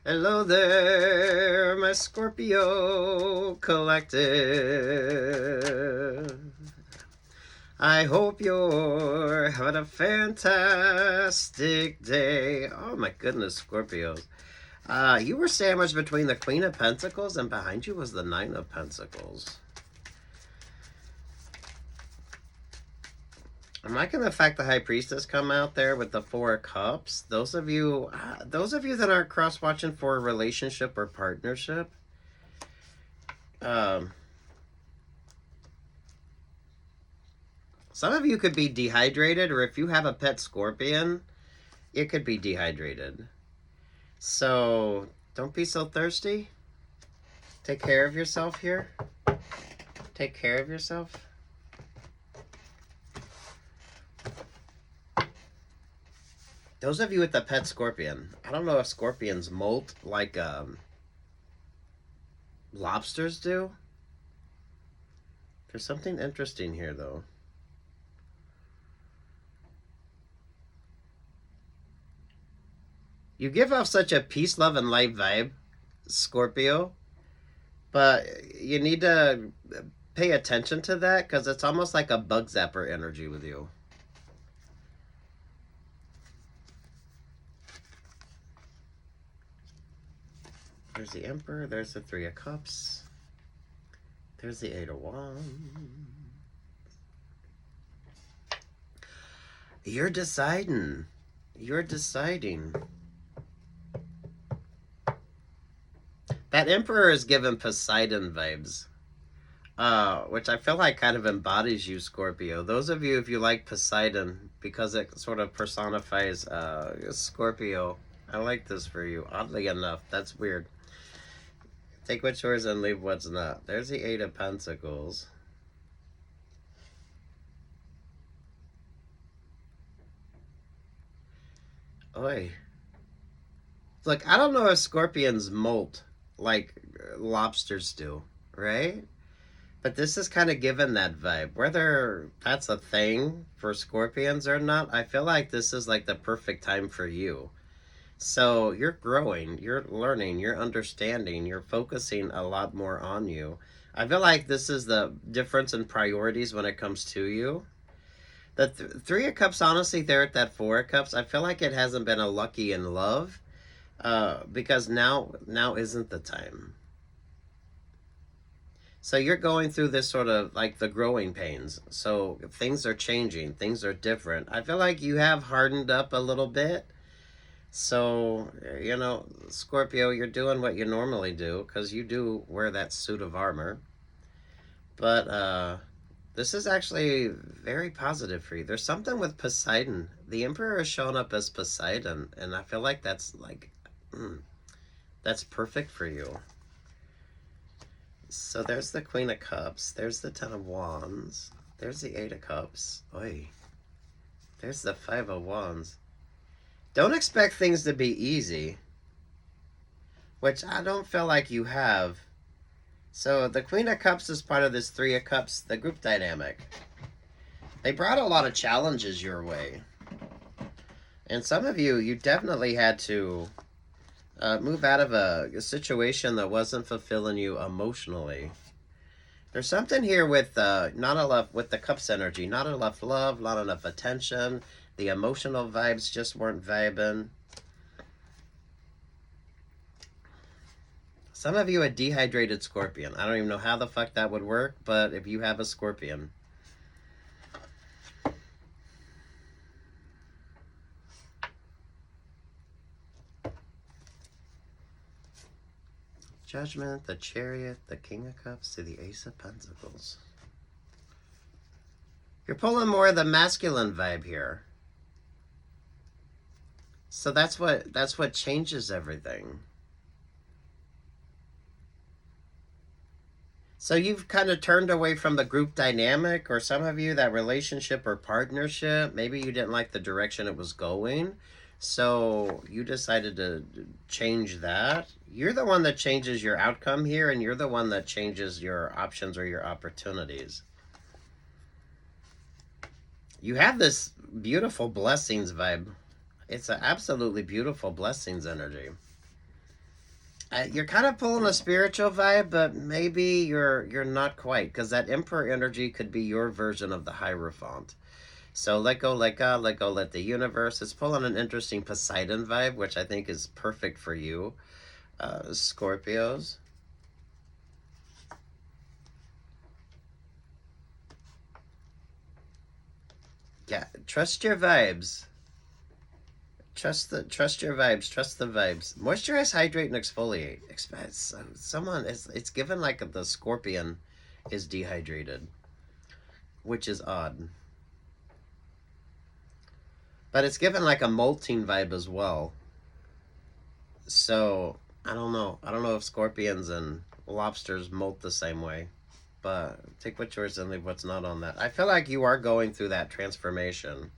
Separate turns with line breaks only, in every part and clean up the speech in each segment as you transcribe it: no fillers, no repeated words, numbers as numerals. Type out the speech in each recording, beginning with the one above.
Hello there, my Scorpio collective. I hope you're having a fantastic day. Oh my goodness, Scorpios. You were sandwiched between the Queen of Pentacles and behind you was the Nine of Pentacles. I'm liking the fact the High Priestess come out there with the Four of Cups. Those of you that aren't cross-watching for a relationship or partnership, some of you could be dehydrated, or if you have a pet scorpion, it could be dehydrated. So don't be so thirsty. Take care of yourself here. Take care of yourself. Those of you with the pet scorpion, I don't know if scorpions molt like lobsters do. There's something interesting here, though. You give off such a peace, love, and light vibe, Scorpio, but you need to pay attention to that because it's almost like a bug zapper energy with you. There's the Emperor, there's the Three of Cups, there's the Eight of Wands. You're deciding. You're deciding. That Emperor is giving Poseidon vibes, which I feel like kind of embodies you, Scorpio. Those of you, if you like Poseidon, because it sort of personifies Scorpio, I like this for you. Oddly enough, that's weird. Take what's yours and leave what's not. There's the Eight of Pentacles. Oi. Look, I don't know if scorpions molt like lobsters do, right? But this is kind of given that vibe. Whether that's a thing for scorpions or not, I feel like this is like the perfect time for you. So you're growing, you're learning, you're understanding, you're focusing a lot more on you. I feel like this is the difference in priorities when it comes to you. The Three of Cups, honestly, there at that Four of Cups, I feel like it hasn't been a lucky in love because now isn't the time. So you're going through this sort of like the growing pains. So things are changing, things are different. I feel like you have hardened up a little bit. So, you know, Scorpio, you're doing what you normally do because you do wear that suit of armor. But this is actually very positive for you. There's something with Poseidon. The Emperor is showing up as Poseidon, and I feel like that's like, that's perfect for you. So there's the Queen of Cups. There's the Ten of Wands. There's the Eight of Cups. Oy. There's the Five of Wands. Don't expect things to be easy, which I don't feel like you have. So the Queen of Cups is part of this Three of Cups, the group dynamic. They brought a lot of challenges your way. And some of you, you definitely had to move out of a situation that wasn't fulfilling you emotionally. There's something here with not enough, with the Cups energy, not enough love, not enough attention. The emotional vibes just weren't vibing. Some of you a dehydrated scorpion. I don't even know how the fuck that would work, but if you have a scorpion. Judgment, the Chariot, the King of Cups to the Ace of Pentacles. You're pulling more of the masculine vibe here. So that's what changes everything. So you've kind of turned away from the group dynamic, or some of you, that relationship or partnership, maybe you didn't like the direction it was going. So you decided to change that. You're the one that changes your outcome here, and you're the one that changes your options or your opportunities. You have this beautiful blessings vibe. It's an absolutely beautiful blessings energy. You're kind of pulling a spiritual vibe, but maybe you're not quite, because that Emperor energy could be your version of the Hierophant. So let go, let God, let go, let the universe. It's pulling an interesting Poseidon vibe, which I think is perfect for you, Scorpios. Yeah, trust your vibes. Trust your vibes. Trust the vibes. Moisturize, hydrate, and exfoliate. Someone it's given like the scorpion is dehydrated, which is odd. But it's given like a molting vibe as well. So I don't know. I don't know if scorpions and lobsters molt the same way. But take what's yours and leave what's not on that. I feel like you are going through that transformation.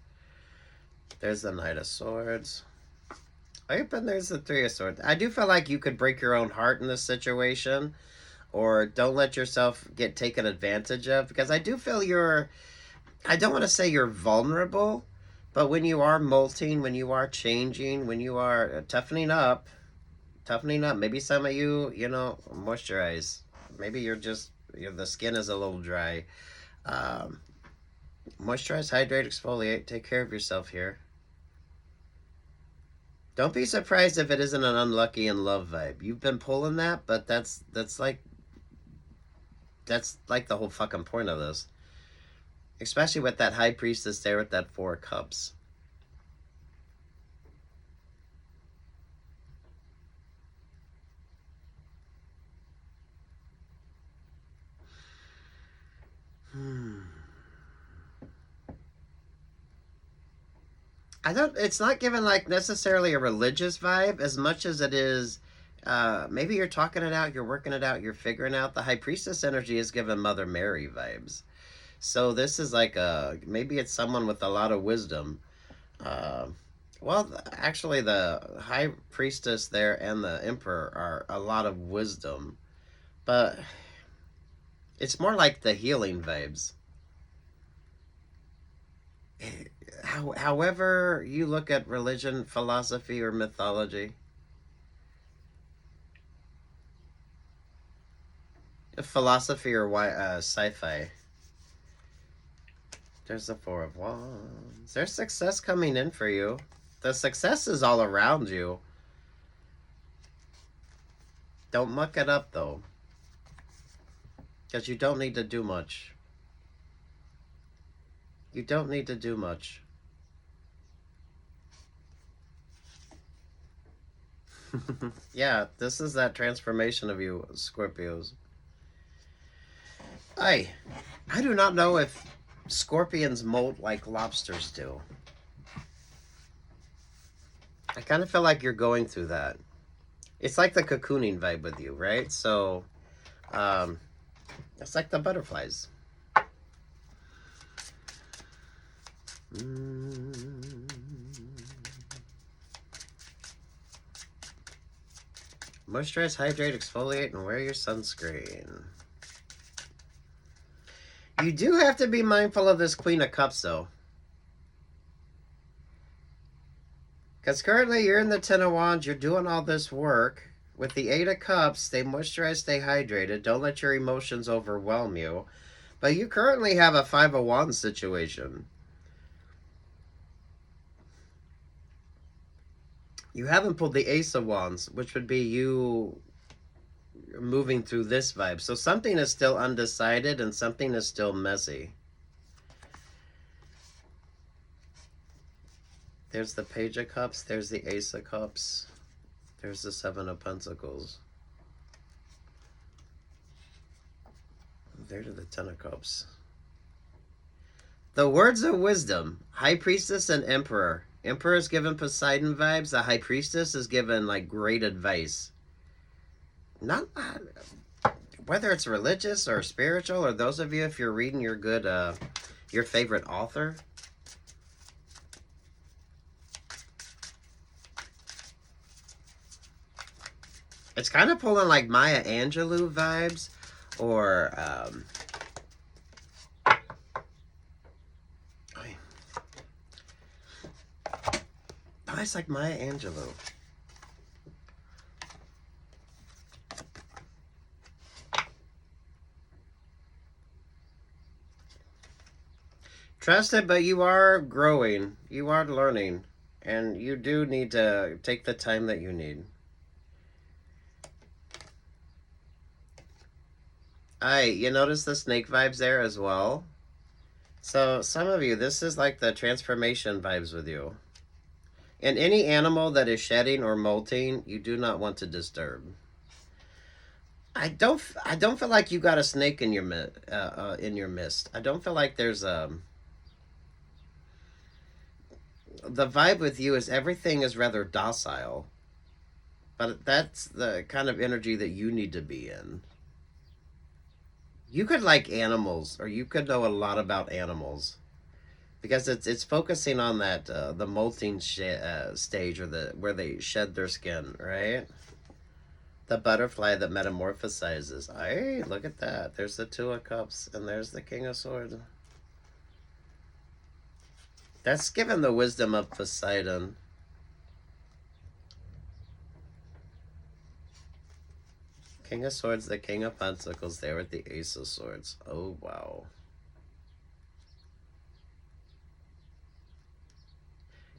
There's the Knight of Swords. Yep, and there's the Three of Swords. I do feel like you could break your own heart in this situation, or don't let yourself get taken advantage of, because I do feel I don't want to say you're vulnerable, but when you are molting, when you are changing, when you are toughening up, maybe some of you, moisturize. Maybe the skin is a little dry. Um, Moisturize, hydrate, exfoliate. Take care of yourself here. Don't be surprised if it isn't an unlucky in love vibe. You've been pulling that, but that's like the whole fucking point of this. Especially with that High Priestess there with that Four of Cups. I don't. It's not given like necessarily a religious vibe as much as it is. Maybe you're talking it out, you're working it out, you're figuring out. The High Priestess energy is given Mother Mary vibes. So this is like maybe it's someone with a lot of wisdom. Uh, well, actually, the High Priestess there and the Emperor are a lot of wisdom, but it's more like the healing vibes. However you look at religion, philosophy, or mythology, philosophy or sci-fi, there's the Four of Wands. There's success coming in for you. The success is all around you. Don't muck it up, though, because you don't need to do much. You don't need to do much. Yeah, this is that transformation of you, Scorpios. I do not know if scorpions molt like lobsters do. I kind of feel like you're going through that. It's like the cocooning vibe with you, right? So, it's like the butterflies. Moisturize, hydrate, exfoliate, and wear your sunscreen. You do have to be mindful of this Queen of Cups, though. Because currently you're in the Ten of Wands, you're doing all this work. With the Eight of Cups, stay moisturized, stay hydrated. Don't let your emotions overwhelm you. But you currently have a Five of Wands situation. You haven't pulled the Ace of Wands, which would be you moving through this vibe. So something is still undecided and something is still messy. There's the Page of Cups. There's the Ace of Cups. There's the Seven of Pentacles. There's the Ten of Cups. The words of wisdom. High Priestess and Emperor. Emperor is given Poseidon vibes. The High Priestess is given like great advice. Not whether it's religious or spiritual, or those of you if you're reading your favorite author. It's kind of pulling like Maya Angelou vibes, or it's like Maya Angelou. Trust it, but you are growing. You are learning. And you do need to take the time that you need. You notice the snake vibes there as well? So some of you, this is like the transformation vibes with you. And any animal that is shedding or molting, you do not want to disturb. I don't feel like you got a snake in your mist. I don't feel like there's the vibe with you is everything is rather docile. But that's the kind of energy that you need to be in. You could like animals, or you could know a lot about animals, because it's focusing on that the molting stage, or the where they shed their skin, right? The butterfly that metamorphosizes. Hey, look at that. There's the Two of Cups, and there's the King of Swords. That's given the wisdom of Poseidon. King of Swords, the King of Pentacles, there with the Ace of Swords. Oh, wow.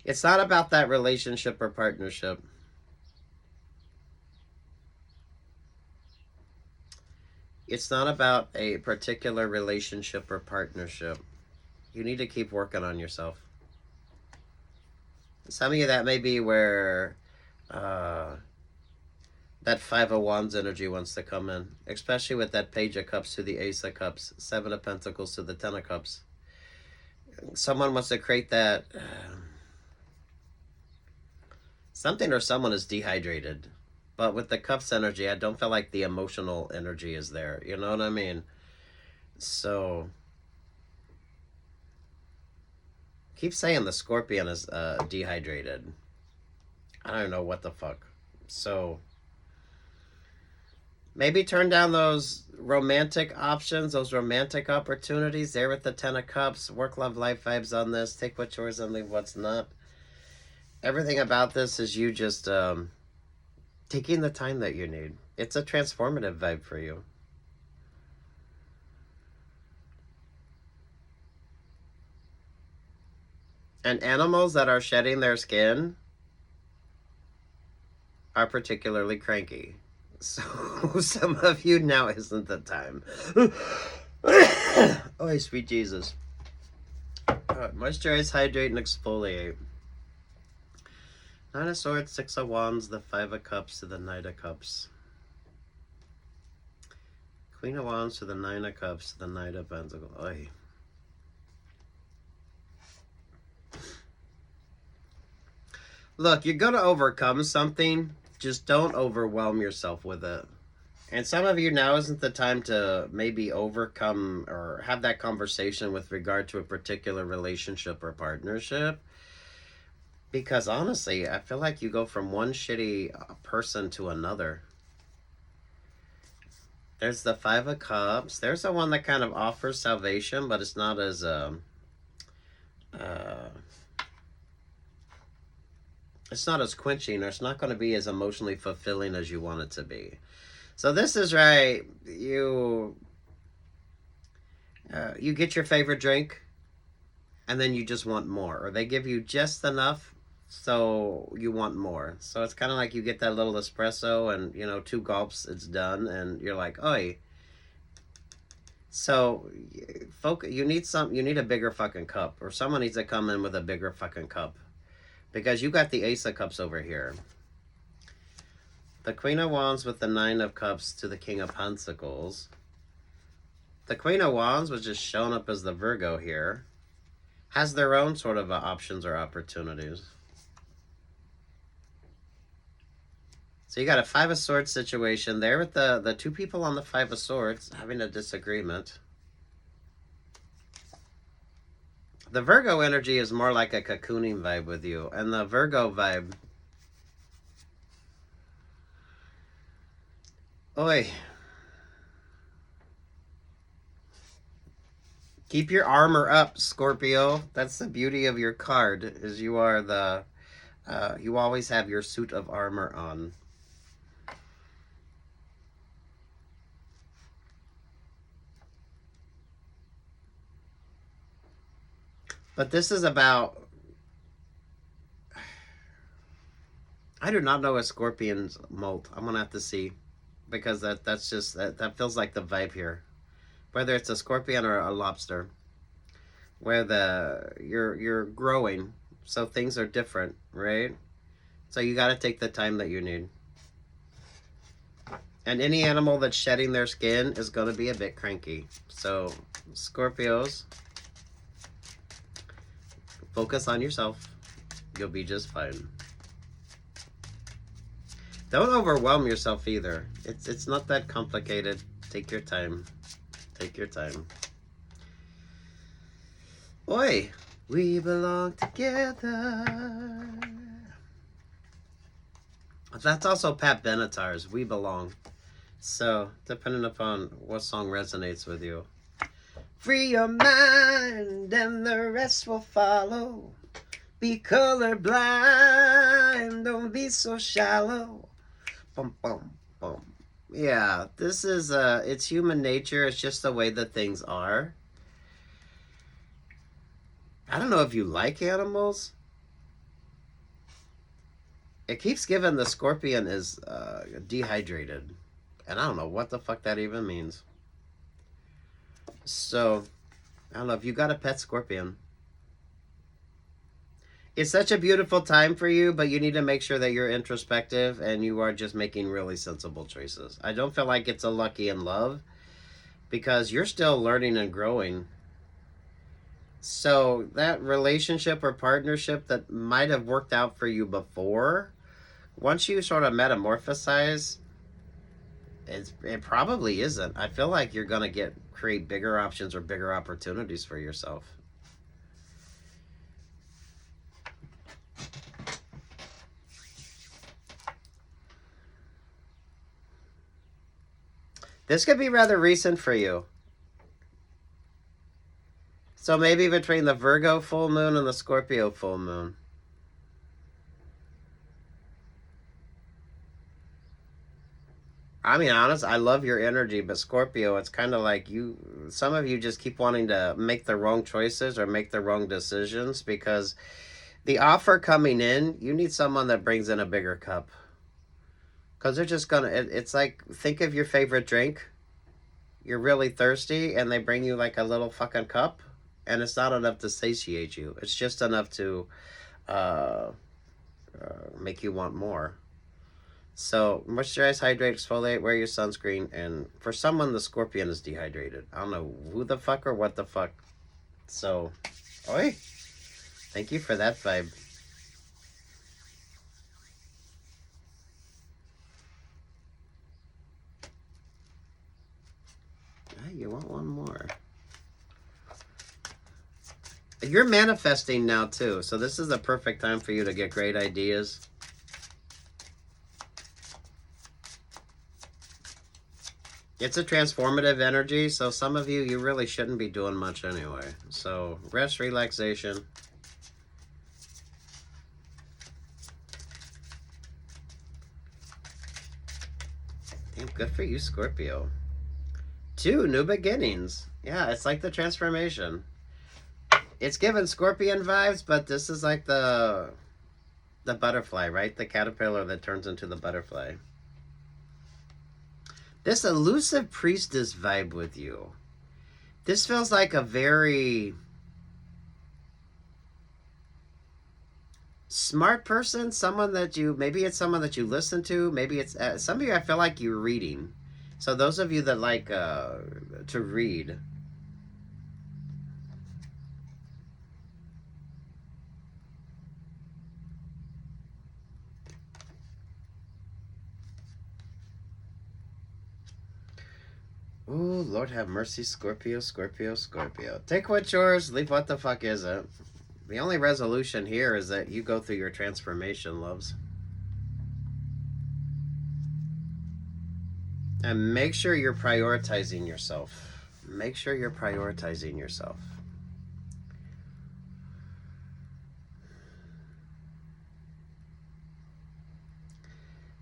It's not about that relationship or partnership. It's not about a particular relationship or partnership. You need to keep working on yourself. Some of you, that may be where that Five of Wands energy wants to come in, especially with that Page of Cups to the Ace of Cups, Seven of Pentacles to the Ten of Cups. Someone wants to create that something, or someone is dehydrated. But with the Cups energy, I don't feel like the emotional energy is there. You know what I mean? So keep saying the Scorpion is dehydrated. I don't know what the fuck. So maybe turn down those romantic options, those romantic opportunities. There with the Ten of Cups. Work, love, life vibes on this. Take what's yours and leave what's not. Everything about this is you just taking the time that you need. It's a transformative vibe for you. And animals that are shedding their skin are particularly cranky. So some of you, now isn't the time. Oh, sweet Jesus. Moisturize, hydrate, and exfoliate. Nine of Swords, Six of Wands, the Five of Cups to the Knight of Cups. Queen of Wands to the Nine of Cups to the Knight of Pentacles. Oy. Look, you're going to overcome something. Just don't overwhelm yourself with it. And some of you, now isn't the time to maybe overcome or have that conversation with regard to a particular relationship or partnership. Because honestly, I feel like you go from one shitty person to another. There's the Five of Cups. There's the one that kind of offers salvation, but it's not as it's not as quenching, or it's not going to be as emotionally fulfilling as you want it to be. So this is right. You get your favorite drink, and then you just want more, or they give you just enough, so you want more. So it's kind of like you get that little espresso, and 2 gulps, it's done, and you're like, oi. So you need a bigger fucking cup, or someone needs to come in with a bigger fucking cup, because you got the Ace of Cups over here. The Queen of Wands with the Nine of Cups to the King of Pentacles. The Queen of Wands was just shown up as the Virgo here. Has their own sort of options or opportunities. So you got a Five of Swords situation there with the 2 people on the Five of Swords having a disagreement. The Virgo energy is more like a cocooning vibe with you. And the Virgo vibe... Oi. Keep your armor up, Scorpio. That's the beauty of your card, is you are the... you always have your suit of armor on. But this is about... I do not know a Scorpion's molt. I'm going to have to see. Because that's just... That feels like the vibe here. Whether it's a Scorpion or a lobster. Where you're growing. So things are different, right? So you got to take the time that you need. And any animal that's shedding their skin is going to be a bit cranky. So, Scorpios, focus on yourself. You'll be just fine. Don't overwhelm yourself either. It's not that complicated. Take your time. Take your time. Oi, we belong together. That's also Pat Benatar's We Belong. So, depending upon what song resonates with you. Free your mind and the rest will follow. Be colorblind, don't be so shallow. Bum, bum, bum. Yeah, this is, it's human nature. It's just the way that things are. I don't know if you like animals. It keeps giving the Scorpion is dehydrated. And I don't know what the fuck that even means. So, I don't know if you got a pet Scorpion. It's such a beautiful time for you, but you need to make sure that you're introspective and you are just making really sensible choices. I don't feel like it's a lucky in love because you're still learning and growing. So, that relationship or partnership that might have worked out for you before, once you sort of metamorphosize, it probably isn't. I feel like you're going to create bigger options or bigger opportunities for yourself. This could be rather recent for you. So maybe between the Virgo full moon and the Scorpio full moon. I mean, honest, I love your energy, but Scorpio, it's kind of like some of you just keep wanting to make the wrong choices or make the wrong decisions because the offer coming in, you need someone that brings in a bigger cup. Because they're just going to, it's like, think of your favorite drink. You're really thirsty and they bring you like a little fucking cup and it's not enough to satiate you. It's just enough to make you want more. So, moisturize, hydrate, exfoliate, wear your sunscreen, and for someone, the Scorpion is dehydrated. I don't know who the fuck or what the fuck. So, oi, thank you for that vibe. Ah, you want one more. You're manifesting now, too, so this is the perfect time for you to get great ideas. It's a transformative energy, so some of you really shouldn't be doing much anyway. So, rest, relaxation. Damn, good for you, Scorpio. 2 new beginnings. Yeah, it's like the transformation. It's given Scorpion vibes, but this is like the butterfly, right? The caterpillar that turns into the butterfly. This elusive priestess vibe with you. This feels like a very smart person, someone that maybe it's someone that you listen to, maybe it's, some of you I feel like you're reading. So those of you that like to read. Ooh, Lord have mercy, Scorpio, Scorpio, Scorpio. Take what's yours, leave what the fuck isn't. The only resolution here is that you go through your transformation, loves. And make sure you're prioritizing yourself. Make sure you're prioritizing yourself.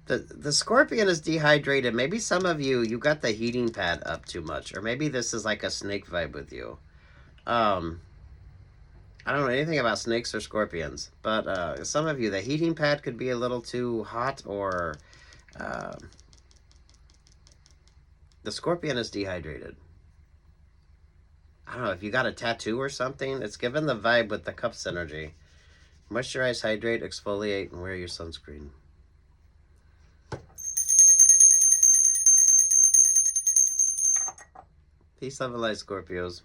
The Scorpion is dehydrated. Maybe some of you got the heating pad up too much. Or maybe this is like a snake vibe with you. I don't know anything about snakes or scorpions, but some of you, the heating pad could be a little too hot, or uh, the scorpion is dehydrated. I don't know, if you got a tattoo or something, it's given the vibe with the cups energy. Moisturize, hydrate, exfoliate, and wear your sunscreen. Peace, love, and light, Scorpios.